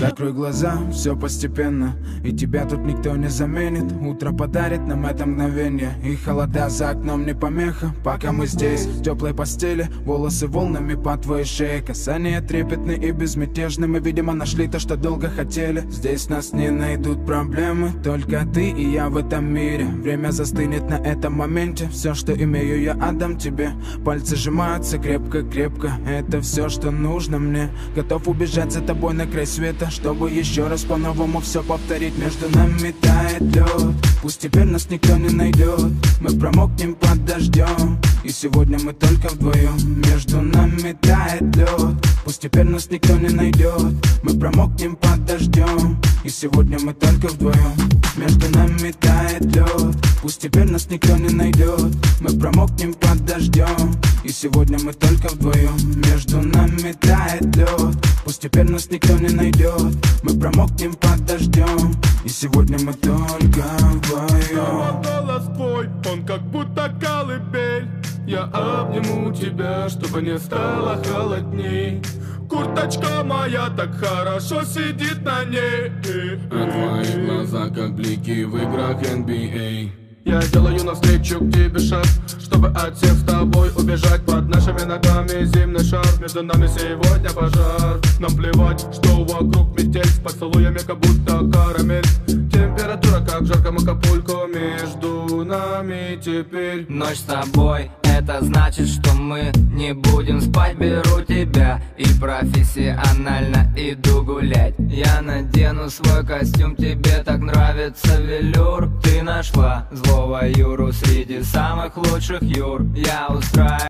Закрой глаза, все постепенно, и тебя тут никто не заменит. Утро подарит нам это мгновение, и холода за окном не помеха. Пока мы здесь, в теплой постели, волосы волнами по твоей шее. Касания трепетны и безмятежны, мы, видимо, нашли то, что долго хотели. Здесь нас не найдут проблемы, только ты и я в этом мире. Время застынет на этом моменте, все, что имею, я отдам тебе. Пальцы сжимаются крепко-крепко, это все, что нужно мне. Готов убежать за тобой на край света, чтобы еще раз по-новому все повторить. Между нами тает лед, пусть теперь нас никто не найдет. Мы промокнем под дождем, и сегодня мы только вдвоем. Между нами тает лед, пусть теперь нас никто не найдет. Мы промокнем под дождем, и сегодня мы только вдвоем. Между нами тает лед, пусть теперь нас никто не найдет. Мы промокнем под дождем, и сегодня мы только вдвоем. Между нами тает лед, пусть теперь нас никто не найдет. Мы промокнем под дождем, и сегодня мы только вдвоем. Голос твой, он как будто колыбель. Я обниму тебя, чтобы не стало холодней. Курточка моя так хорошо сидит на ней. А твои глаза как блики в играх NBA. Я делаю навстречу к тебе шаг, чтобы от всех с тобой убежать. Под нашими ногами зимний шар, между нами сегодня пожар. Нам плевать, что вокруг метель, с поцелуями как будто карамель. Температура как в жарком Акапулько, между нами теперь. Ночь с тобой, это значит, что мы не будем спать. Беру тебя и профессионально иду гулять. Я надену свой костюм, тебе так нравится велюр. Ты нашла злого Юру среди самых лучших Юр. Я устраиваю